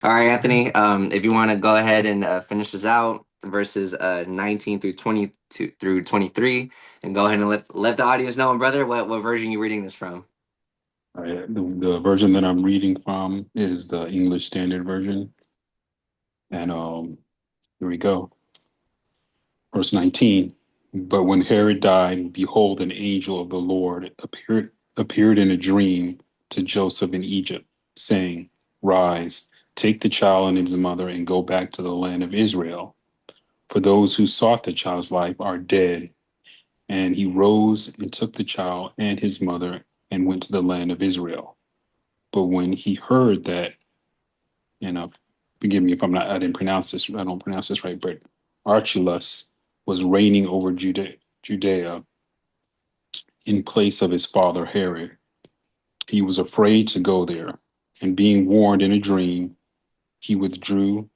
All right, Anthony. If you want to go ahead and finish this out, verses 19 through 22 through 23, and go ahead and let the audience know, brother, what version you reading this from. All right, the version that I'm reading from is the English Standard Version. And here we go. Verse 19. But when Herod died, behold, an angel of the Lord appeared in a dream to Joseph in Egypt, saying, Rise, take the child and his mother, and go back to the land of Israel. For those who sought the child's life are dead. And he rose and took the child and his mother and went to the land of Israel. But when he heard that, and forgive me if I didn't pronounce this, I don't pronounce this right, but Archelaus was reigning over Judea in place of his father Herod. He was afraid to go there, and being warned in a dream, he withdrew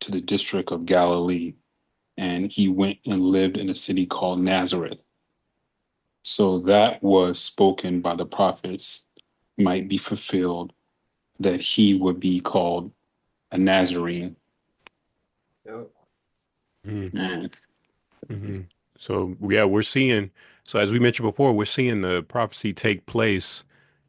to the district of Galilee, and he went and lived in a city called Nazareth. So that was spoken by the prophets might be fulfilled, that he would be called a Nazarene. Yep. Man. Mm-hmm. So yeah, we're seeing. So as we mentioned before, we're seeing the prophecy take place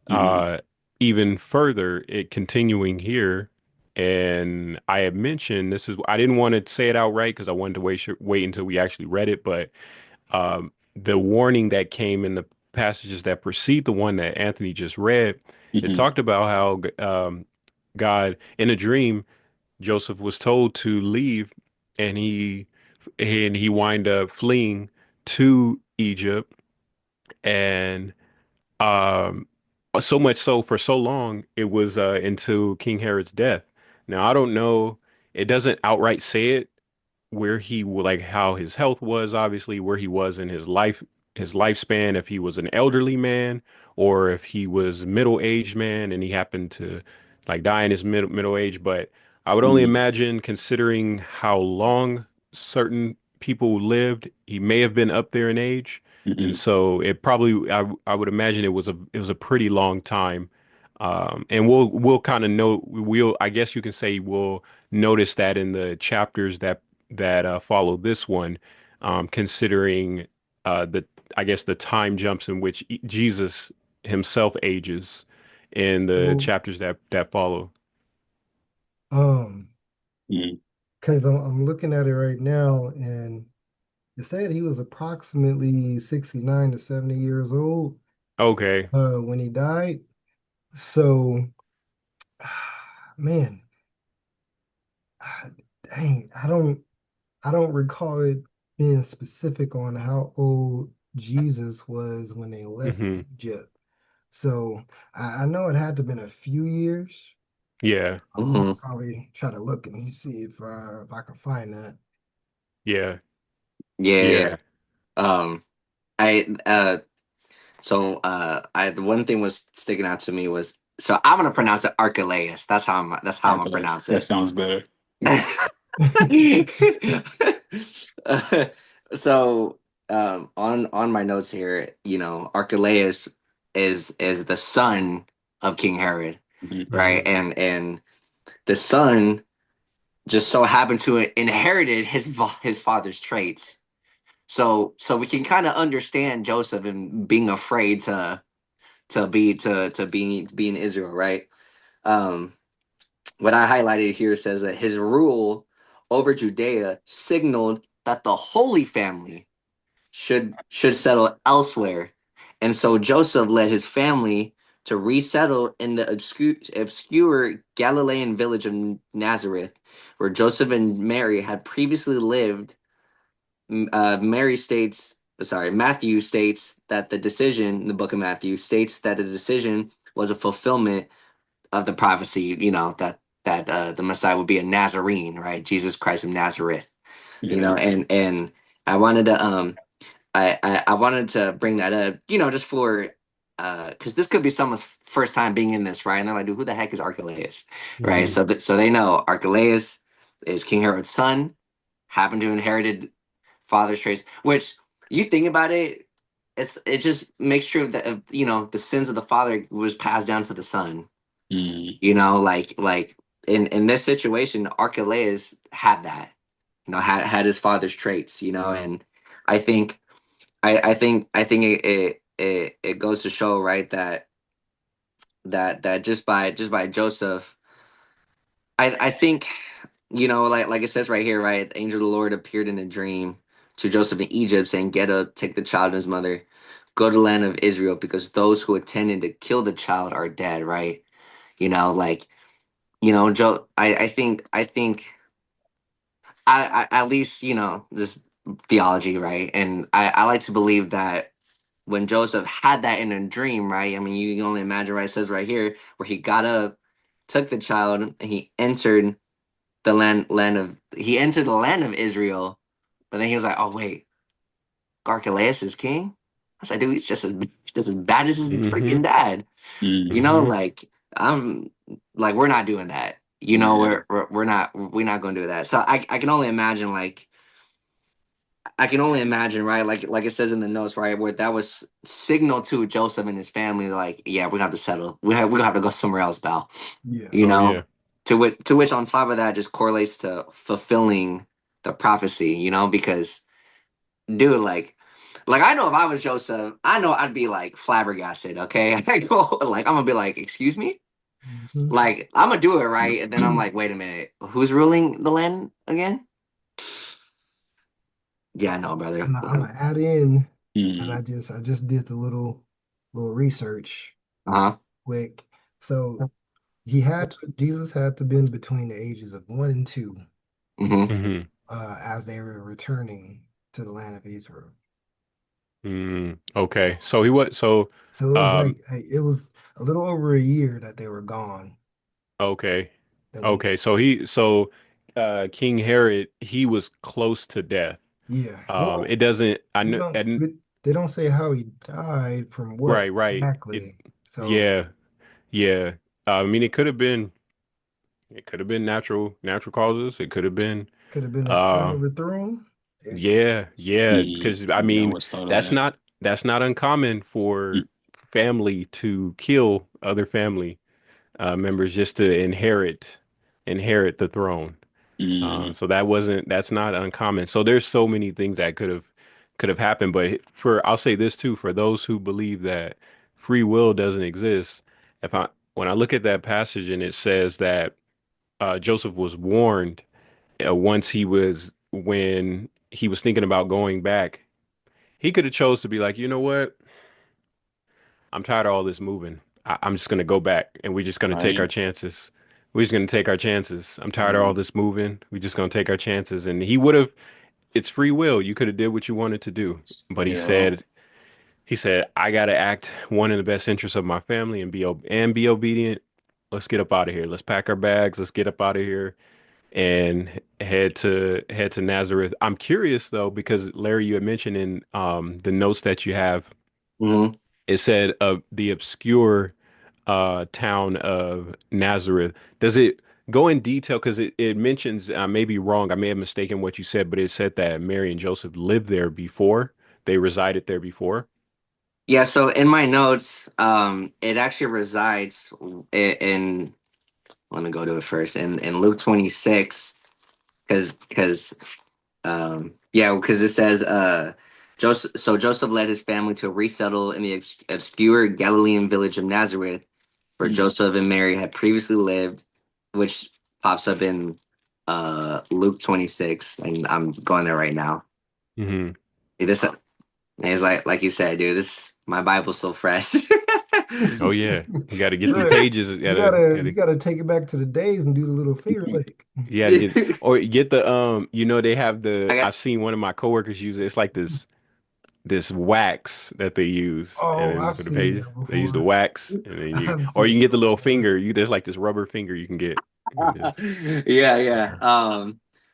Mhm. uh, even further. It continuing here, and I had mentioned this is. I didn't want to say it outright because I wanted to wait until we actually read it, but the warning that came in the passages that precede the one that Anthony just read, it Mhm. talked about how God in a dream Joseph was told to leave, and he wind up fleeing to Egypt, and um, so much so for so long it was into King Herod's death. Now I don't know; it doesn't outright say it where like how his health was, obviously where he was in his lifespan, if he was an elderly man or if he was a middle-aged man and he happened to like die in his middle age. But I would only Mhm. imagine, considering how long certain people lived, he may have been up there in age. And Mhm. so it probably I would imagine it was a pretty long time. And we'll kind of know we'll I guess you can say we'll notice that in the chapters that follow this one, considering the I guess the time jumps in which Jesus himself ages in the Well, chapters that follow. um, Mhm. because I'm looking at it right now, and it said he was approximately 69 to 70 years old Okay. when he died. So, man, ah, dang, I don't recall it being specific on how old Jesus was when they left Hmm. Egypt. So I know it had to been a few years. Yeah. I Hmm. could probably try to look and see if I can find that. Yeah. Yeah, yeah, Yeah. yeah. I I the one thing was sticking out to me was, so I'm gonna pronounce it Archelaus. That's how I'm gonna Archelaus. pronounce That it. sounds better. Uh, so on my notes here, Archelaus is the son of King Herod, Mhm. right? Hmm. And the son just so happened to inherited his father's traits. So we can kind of understand Joseph and being afraid to be in Israel, right? Um, what I highlighted here says that his rule over Judea signaled that the Holy Family should settle elsewhere, and so Joseph led his family to resettle in the obscure Galilean village of Nazareth, where Joseph and Mary had previously lived. Matthew states that the decision in the book of Matthew states that the decision was a fulfillment of the prophecy, that the Messiah would be a Nazarene, right? Jesus Christ of Nazareth, Yeah. and I wanted to I wanted to bring that up, just for because this could be someone's first time being in this, right? And they're like, dude, who the heck is Archelaus, right? Hmm. So they know Archelaus is King Herod's son, happened to inherited father's traits, which you think about it, it just makes sure that the sins of the father was passed down to the son. Mhm. Like in this situation, Archelaus had that, had his father's traits, and I think I think it goes to show, right, that just by Joseph, I think, like it says right here, right, the angel of the Lord appeared in a dream to Joseph in Egypt, saying, "Get up, take the child and his mother, go to the land of Israel, because those who intended to kill the child are dead." Right? Like, Joe. I think at least, this theology, right, and I like to believe that when Joseph had that in a dream, right? I mean, you can only imagine, right? It says right here where he got up, took the child, and he entered the land of Israel. But then he was like, "Oh wait, Archelaus is king." I was like, "Dude, he's just as bad as his Hmm. freaking dad." Mm. Like, I'm like, we're not doing that. Yeah. We're not going to do that. So I can only imagine, like, right? Like it says in the notes, right, where that was signal to Joseph and his family, like, yeah, we have to settle. We have to go somewhere else, pal. Yeah. You Oh know, yeah. to which on top of that just correlates to fulfilling the prophecy. Because, dude, like I know if I was Joseph, I know I'd be like flabbergasted. Okay, I go like I'm gonna be like, excuse me, Mhm. like I'm gonna do it right, and then I'm like, wait a minute, who's ruling the land again? Yeah, no, brother. I'm gonna add in, and Mm. I just did the little research Uh-huh. quick. So Jesus had to been between the ages of 1 and 2 Mm-hmm. Hmm. as they were returning to the land of Israel. Okay. So So he was so so it was um like it was a little over a year that they were gone. okay. That we Okay. So King Herod, he was close to death. Yeah. It Well, doesn't I we know don't and we, they don't say how he died from what right, right. It exactly. So yeah, yeah. I mean it could have been natural causes. It could have been could have been his son uh overthrown. It, yeah, yeah, Mm. because I Yeah, I mean always thought of that's that. not uncommon for family to kill other family members just to inherit the throne. Mm. So that's not uncommon. So there's so many things that could have happened. But I'll say this too, for those who believe that free will doesn't exist, if I when I look at that passage and it says that Joseph was warned when he was thinking about going back, he could have chose to be like, you know what? I'm tired of all this moving. I'm just gonna go back and we're just gonna take our Right. chances. We're just gonna take our chances. I'm tired of all Mm. this moving. We're just gonna take our chances. And he would have, it's free will. You could have did what you wanted to do. But he Yeah. said, I gotta act one in the best interest of my family and be obedient. Let's get up out of here. Let's pack our bags. Let's get up out of here and head to Nazareth. I'm curious though, because Larry, you had mentioned in the notes that you have, Mm-hmm. it said of the obscure town of Nazareth. Does it go in detail? Because it mentions, I may be wrong, I may have mistaken what you said, but it said that Mary and Joseph lived there before. They resided there before. Yeah, so in my notes, it actually resides in let me go to it first in Luke 26, because it says, Joseph led his family to resettle in the obscure Galilean village of Nazareth, where Mm. Joseph and Mary had previously lived, which pops up in Luke 26, and I'm going there right now. Hmm. Hey, this is like you said, dude. This my Bible's so fresh. Oh yeah, you got to get them look, pages. You you gotta gotta you gotta gotta take it back to the days and do the little finger lick. you gotta get or get the they have I got I've seen one of my coworkers use it. It's like this wax that they use, and Oh, then I've for the seen pages that they use the before. wax, and then I've or you seen can get that the little before. finger. There's like this rubber finger you can get. And just, yeah, yeah.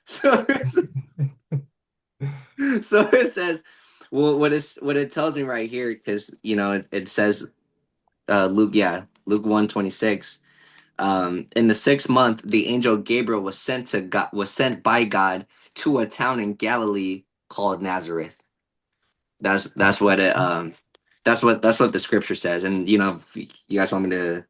So so it says, well, what it tells me right here, because it says, Luke 1:26. In the 6th month, the angel Gabriel was sent by God to a town in Galilee called Nazareth. That's what it that's what the scripture says. And if you guys want me to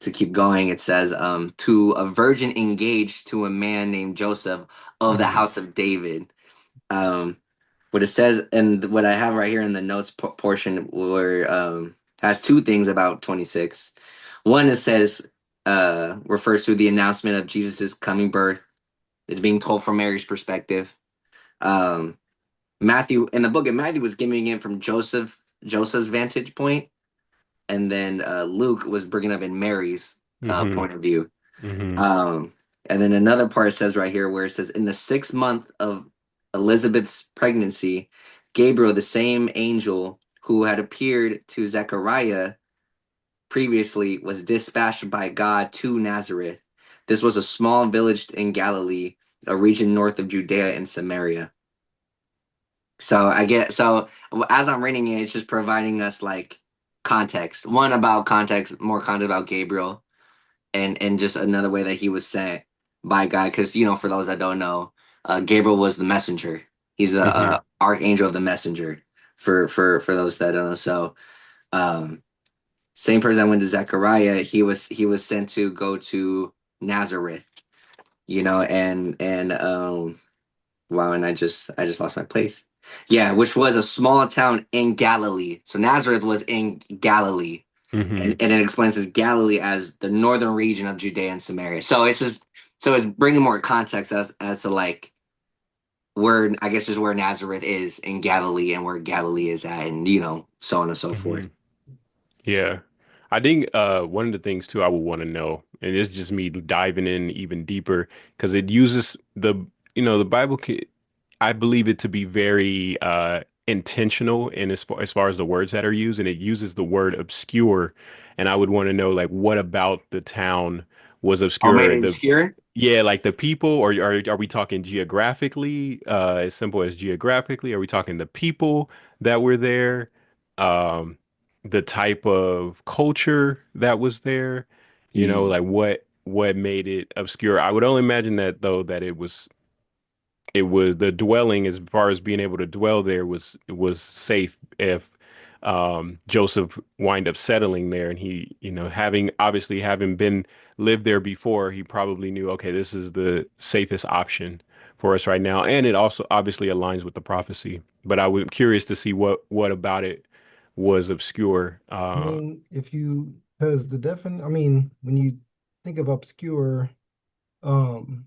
to keep going, it says, to a virgin engaged to a man named Joseph of the Mhm. house of David. Um, what it says, and what I have right here in the notes portion, where has two things about 26. One, it says, refers to the announcement of Jesus's coming birth. It's being told from Mary's perspective. Um, Matthew in the book of Matthew was giving it from Joseph's vantage point, and then Luke was bringing up in Mary's Mm-hmm. point of view. Mm-hmm. Um, and then another part says right here where it says, in the 6th month of Elizabeth's pregnancy, Gabriel, the same angel who had appeared to Zechariah previously, was dispatched by God to Nazareth. This was a small village in Galilee, a region north of Judea and Samaria. So I get so as I'm reading it, it's just providing us like context. One about context, more context about Gabriel, and just another way that he was sent by God. Because for those that don't know, Gabriel was the messenger. He's the Mm-hmm. archangel of the messenger. For those that don't know, so um, same person that went to Zechariah, he was sent to go to Nazareth. And wow, and I just lost my place. Yeah, which was a small town in Galilee. So Nazareth was in Galilee, Mm-hmm. and it explains this Galilee as the northern region of Judea and Samaria. So it's bringing more context as to like where I guess just where Nazareth is in Galilee and where Galilee is at, and so on and so Mm-hmm. forth. So Yeah. I think one of the things too I would want to know, and it's just me diving in even deeper, because it uses the Bible I believe it to be very intentional in as far as the words that are used, and it uses the word obscure. And I would want to know like what about the town was all made obscure? obscure. Yeah, like the people, or are we talking geographically, as simple as geographically? Are we talking the people that were there? Um, the type of culture that was there, Mm. like what made it obscure. I would only imagine that though that it was the dwelling as far as being able to dwell there was safe if Joseph wind up settling there and he having been lived there before, he probably knew, okay, this is the safest option for us right now, and it also obviously aligns with the prophecy. But I was curious to see what about it was obscure. I mean, if you, because I mean, when you think of obscure, um,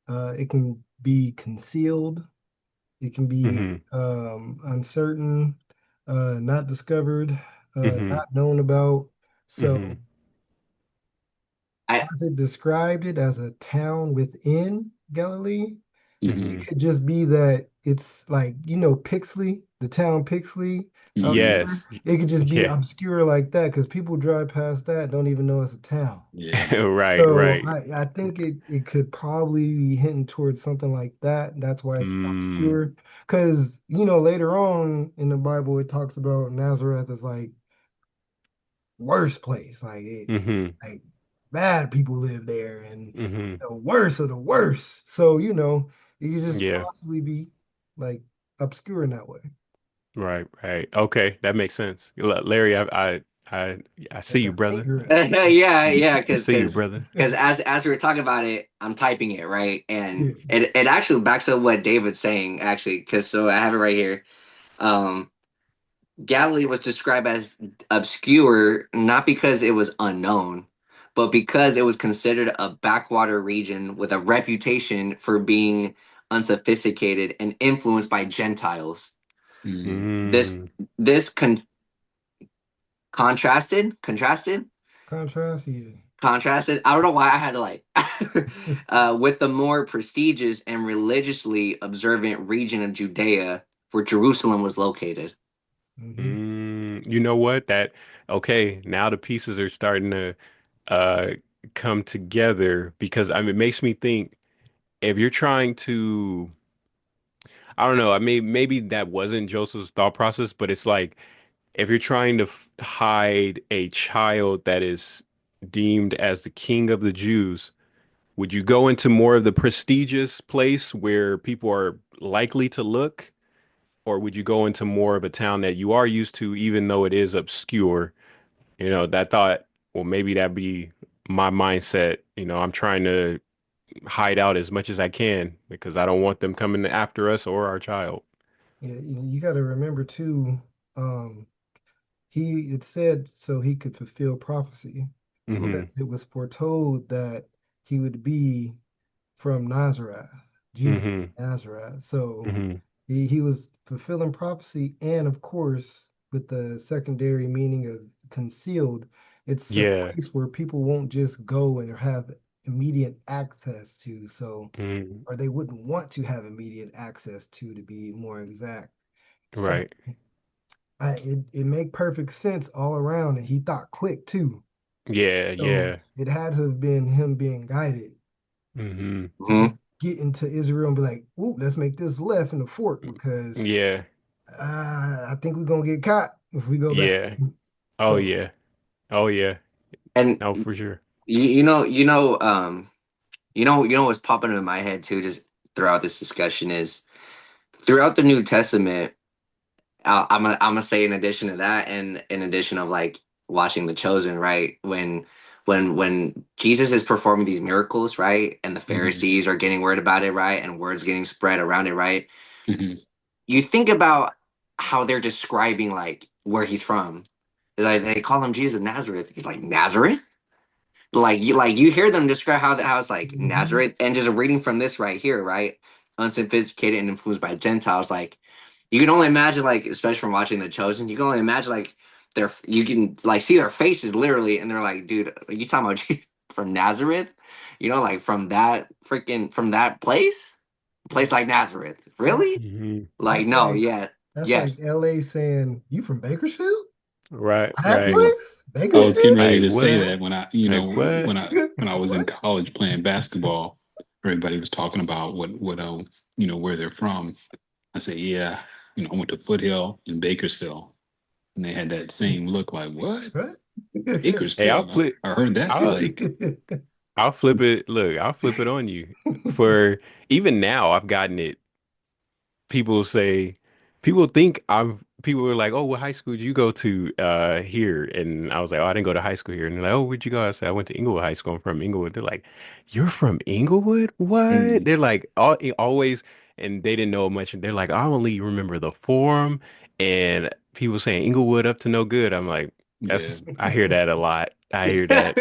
it can be concealed, it can be Hmm. uncertain, not discovered, Hmm. not known about. Hmm. So, I as it described it as a town within Galilee, it Hmm. Hmm. could just be that it's like, Pixley, the town Pixley out Hmm. there. Yes. It could just be Yeah. obscure like that because people drive past that and don't even know it's a town. Yeah. Right, So right. I think it could probably be hinting towards something like that. That's why it's Mm. obscure. Because, later on in the Bible, it talks about Nazareth as like worst place. Hmm. Like bad people live there and Hmm. the worst of the worst. So, it could just Yeah. possibly be like obscure in that way. Right, right. Okay, that makes sense. Larry, I, I see Like you, a brother. finger in a yeah, yeah, I because see you, because brother. because as we were talking about it, I'm typing it right, and yeah. it actually backs up what David's saying actually, because so I have it right here. Um, Galilee was described as obscure not because it was unknown, but because it was considered a backwater region with a reputation for being unsophisticated and influenced by Gentiles. Hmm. This Mm, this contrasted Contrast, yeah. contrasted. I don't know why I had to like with the more prestigious and religiously observant region of Judea where Jerusalem was located. Hmm. you know what? Okay, now the pieces are starting to uh come together because I mean it makes me think if you're trying to I don't know, I mean maybe that wasn't Joseph's thought process, but it's like if you're trying to hide a child that is deemed as the king of the Jews, would you go into more of the prestigious place where people are likely to look, or would you go into more of a town that you are used to, even though it is obscure? That thought well, maybe that be my mindset. I'm trying to hide out as much as I can because I don't want them coming after us or our child. Yeah, you got to remember too. Um, he it said so he could fulfill prophecy Hmm. because it was foretold that he would be from Nazareth, Jesus Hmm. of Nazareth. So Hmm. he was fulfilling prophecy, and of course, with the secondary meaning of concealed, it's a Yeah. place where people won't just go and have immediate access to. So, Hmm. or they wouldn't want to have immediate access to be more exact. So Right. it made perfect sense all around, and he thought quick too. Yeah. So Yeah. it had to have been him being guided Hmm. to Hmm. just get into Israel and be like, "Ooh, let's make this left in the fort because Yeah. I think we're gonna get caught if we go back." Yeah. Oh So yeah. Oh yeah. And No, for sure. what's popping in my head too, just throughout this discussion is throughout the New Testament. I'm gonna say in addition to that, and in addition of like watching The Chosen, right? When Jesus is performing these miracles, right, and the Hmm. Pharisees are getting word about it, right, and words getting spread around it, right. Hmm. You think about how they're describing like where he's from. It's like they call him Jesus of Nazareth. He's like Nazareth. Like you hear them describe how it's like mhm. Nazareth, and just reading from this right here, right? Unsophisticated and influenced by Gentiles, like you can only imagine, like especially from watching The Chosen, you can only imagine like you can like see their faces literally, and they're like, dude, are you talking about from Nazareth? Like from that place like Nazareth, That, really? Hmm. Like that's no, like yeah, that's like yes. LA saying, "You from Bakersfield? Right. That Right. Yeah. place? I was getting Bakersfield?" ready Like to say what? that when Like what? when I was in What? college playing basketball, everybody was talking about where they're from. I said, yeah, I went to Foothill in Bakersfield, and they had that same look, like, what? What? Hey, I'll Bakersfield? flip. I heard that's I'll like, I'll flip it. Look, I'll flip it on you. For even now, I've gotten it. People say, people think people are like, oh, what high school did you go to here? And I was like, oh, I didn't go to high school here. And they're like, oh, where'd you go? I said, I went to Inglewood High School. I'm from Inglewood. They're like, you're from Inglewood? What? mm, They're like, always, and they didn't know much. And they're like, I only remember the forum and people saying Inglewood up to no good. I'm like, yeah. I hear that a lot. I hear that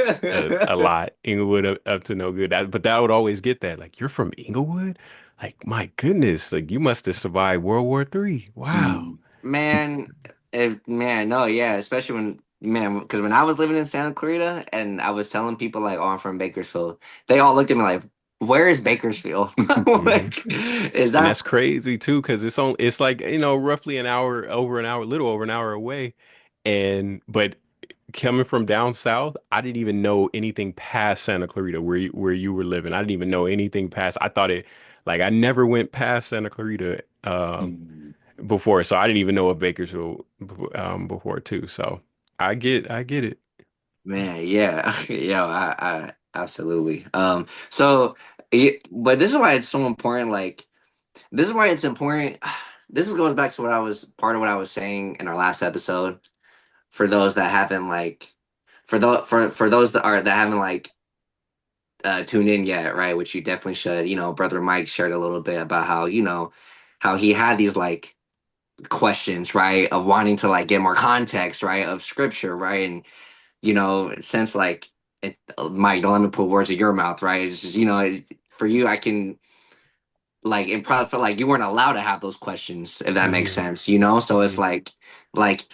a lot. Inglewood up to no good. But that would always get that. Like, you're from Inglewood? Like, my goodness, like you must have survived World War III. Wow. Mm, Man, no, yeah, especially because when I was living in Santa Clarita and I was telling people like, oh, I'm from Bakersfield, they all looked at me like, where is Bakersfield? Hmm. Like, is And that? that's crazy too, because it's like, roughly an hour, over an hour, little over an hour away. But coming from down south, I didn't even know anything past Santa Clarita where you were living. I didn't even know anything past. I thought it like I never went past Santa Clarita mm, before, so I didn't even know of Bakersfield before too. So I get it. Man, yeah, yeah, I absolutely. But this is why it's so important. Like, this is why it's important. Goes back to what I was part of what I was saying in our last episode. For those that haven't like, for those that haven't like tuned in yet, right? Which you definitely should. Brother Mike shared a little bit about how he had these like questions, right, of wanting to like get more context, right, of scripture, right, and since like Mike, don't let me put words in your mouth, right? It's just for you, I can like it probably felt like you weren't allowed to have those questions, if that makes Hmm. sense, So it's Hmm. like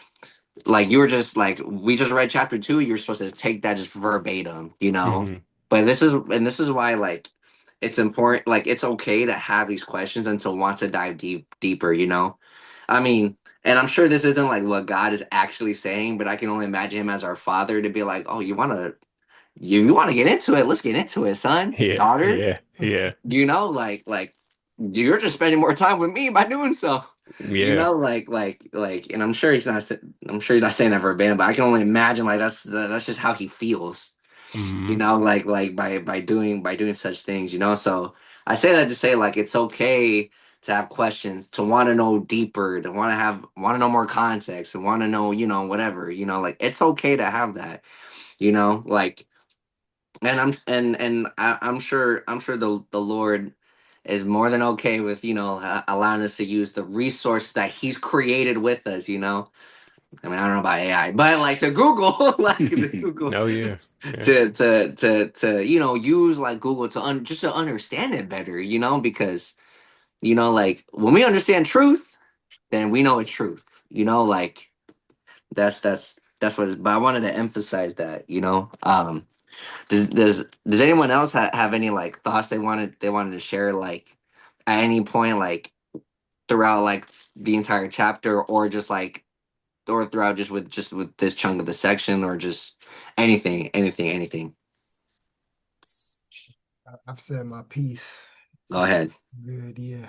like you were just like we just read chapter 2, you're supposed to take that just verbatim. Hmm. But this is why like it's important, like it's okay to have these questions and to want to dive deeper. I mean, and I'm sure this isn't like what God is actually saying, but I can only imagine him as our father to be like, oh, you want to get into it, let's get into it, son, Yeah, daughter. yeah, yeah, Like you're just spending more time with me by doing so. yeah. And I'm sure he's not saying that verbatim, but I can only imagine like that's just how he feels. Hmm. By doing such things. So I say that to say like it's okay to have questions, to want to know deeper, to want to know more context, and want to know whatever. Like it's okay to have that. you know, like, I'm sure the Lord is more than okay with, you know, allowing us to use the resource that He's created with us, you know. I mean, I don't know about AI, but like to Google, like the Google, Oh yeah. Yeah. to you know, use like Google to just to understand it better, you know, because you know, like when we understand truth, then we know it's truth, you know, like that's what. But I wanted to emphasize that, you know. Does anyone else have any like thoughts they wanted to share like at any point like throughout like the entire chapter or just like or throughout just with this chunk of the section or just anything. I've said my piece. Go It's ahead. good, yeah.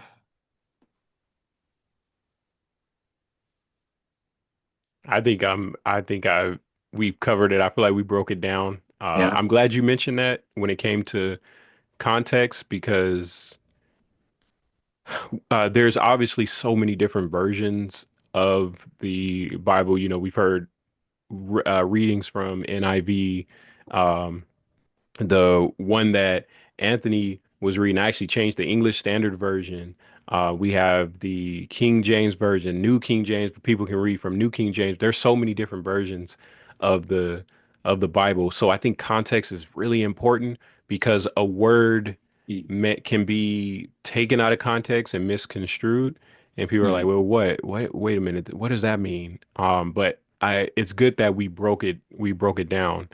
I think we've covered it. I feel like we broke it down. Yeah. I'm glad you mentioned that when it came to context because there's obviously so many different versions of the Bible. You know, we've heard readings from NIV, um, the one that Anthony was reading. I actually changed the English Standard Version. We have the King James Version, New King James. People can read from New King James. There's so many different versions of the Bible. So I think context is really important because a word can be taken out of context and misconstrued, and people are like, Mm. "Well, what? Wait a minute. What does that mean?" But it's good that we broke it down.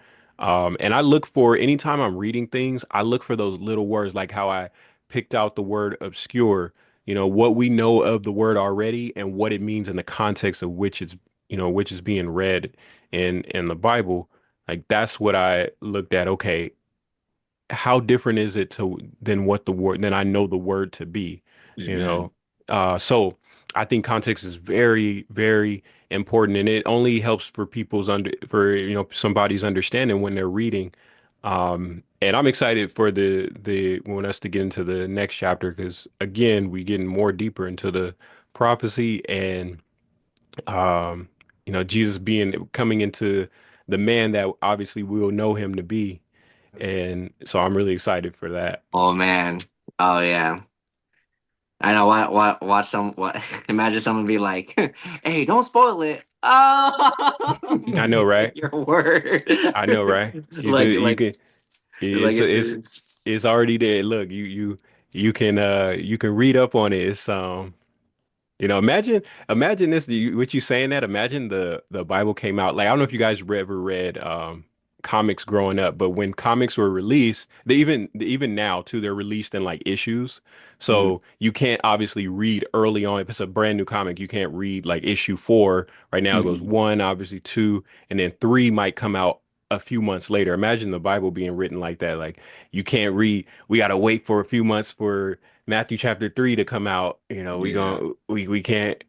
And I look for anytime I'm reading things, I look for those little words, like how I picked out the word obscure, you know, what we know of the word already and what it means in the context of which is being read in the Bible. Like that's what I looked at. Okay, how different is it to than what the word than I know the word to be, you Amen. know? So I think context is very, very important, and it only helps for people's under for somebody's understanding when they're reading. And I'm excited for the want us to get into the next chapter because again, we getting more deeper into the prophecy and um, Jesus being coming into the man that obviously we will know him to be. And so I'm really excited for that. Oh man. Oh yeah. I know. What? Watch some. What? Imagine someone be like, "Hey, don't spoil it." Oh, I know, right? your word. I know, right? You like could, you like can, like it's it's it's it's already there. Look, you can read up on it. It's imagine this. What you saying that? Imagine the Bible came out. Like I don't know if you guys ever read comics growing up, but when comics were released, even now too, they're released in like issues. mm, So you can't obviously read early on. If it's a brand new comic, you can't read like issue 4 right now. It goes Mhm. 1, obviously 2, and then 3 might come out a few months later. Imagine the Bible being written like that. Like you can't read. We got to wait for a few months for Matthew chapter 3 to come out, Yeah. we can't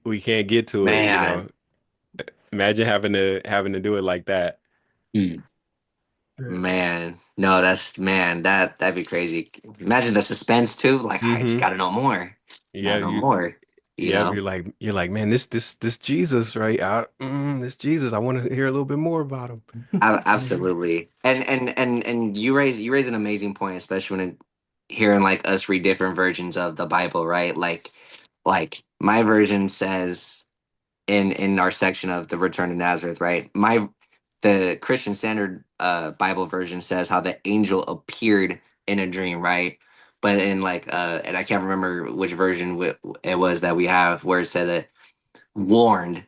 get to it. man. Imagine having to do it like that. Mm. Right. Man, no, that's man, that'd be crazy. Imagine the suspense too. Like, I just Hmm. gotta know more. Yeah, Gotta know you more. You yeah, know, you're like, man, this Jesus, right? This Jesus, I want to hear a little bit more about him. Mhm. Absolutely. And you raise an amazing point, especially when hearing like us read different versions of the Bible, right? Like my version says in our section of the Return to Nazareth, right? The Christian Standard Bible version says how the angel appeared in a dream, right? But in like and I can't remember which version it was that we have where it said that warned,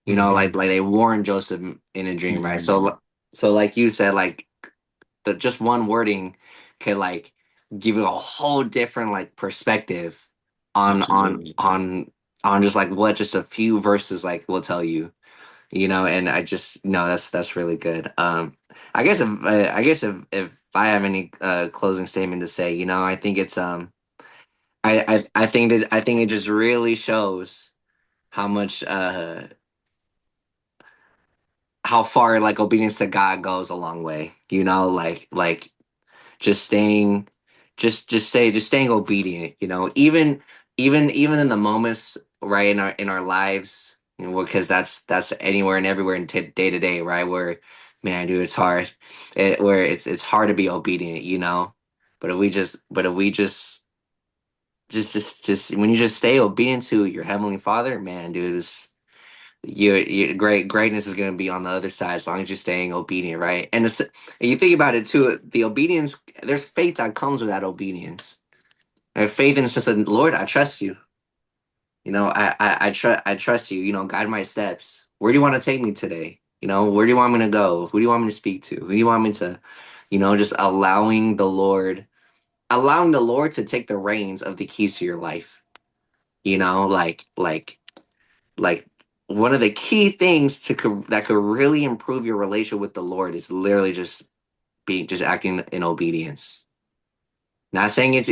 you know, Mhm. like they warned Joseph in a dream, right? Mhm. So like you said, like the just one wording could like give you a whole different like perspective on on Absolutely. on on just like what just a few verses like will tell you, you know. And I just no, that's really good. I guess if I have any closing statement to say, you know, I think it's I think it just really shows how much how far like obedience to God goes a long way, you know, like just staying just staying obedient, you know, even in the moments right in our lives, you know, because that's anywhere and everywhere in day to day, right, where Man, dude, it's hard. Where it's hard to be obedient, you know. But if we just when you just stay obedient to your heavenly Father, man, dude, this your greatness is gonna be on the other side as long as you're staying obedient, right? And you think about it too, the obedience. There's faith that comes with that obedience. And faith in the sense of, Lord, I trust you. You know, I trust you. You know, guide my steps. Where do you want to take me today? You know, where do you want me to go? Who do you want me to speak to? Who do you want me to, just allowing the Lord to take the reins of the keys to your life. You know, like one of the key things that could really improve your relationship with the Lord is literally just acting in obedience. Not saying it's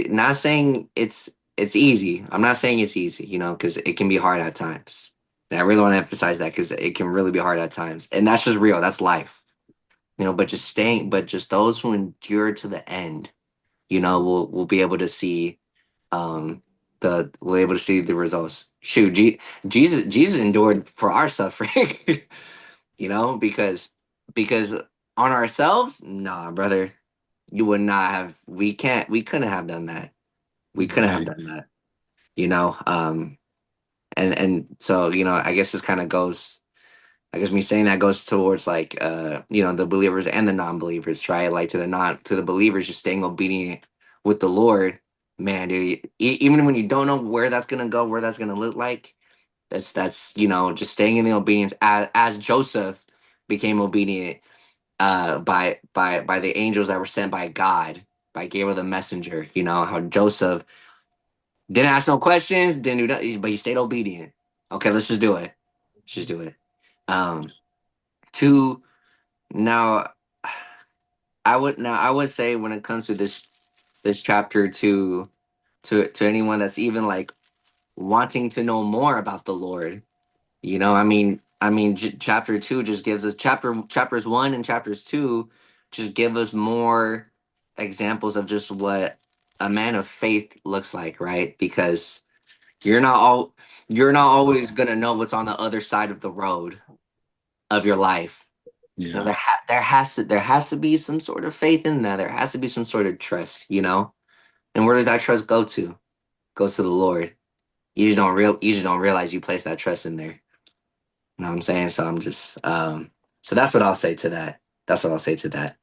easy. I'm not saying it's easy, because it can be hard at times. And I really want to emphasize that because it can really be hard at times. And that's just real. That's life. But just those who endure to the end, will be able to see um we'll be able to see the results. Shoot, Jesus endured for our suffering, because on ourselves, nah, brother, you would not have we couldn't have done that. We couldn't have Right. done that, you know. And so, I guess this kind of goes I guess me saying that goes towards like the believers and the non-believers, right? Like to the believers, just staying obedient with the Lord, man, dude. Even when you don't know where that's gonna go, where that's gonna look like, that's just staying in the obedience as Joseph became obedient by the angels that were sent by God, by Gabriel the messenger. You know how Joseph didn't ask no questions, didn't do that, but he stayed obedient. Okay, let's just do it. Let's just do it. Um, two now, I would say when it comes to this chapter to anyone that's even like wanting to know more about the Lord, chapter two just gives us chapters one and chapters two just give us more examples of just what a man of faith looks like, right? Because you're not all you're not always gonna know what's on the other side of the road of your life. Yeah. There has to be some sort of faith in that. There has to be some sort of trust, And where does that trust go to? Goes to the Lord. You just don't realize you place that trust in there. You know what I'm saying? So I'm just so that's what I'll say to that. That's what I'll say to that.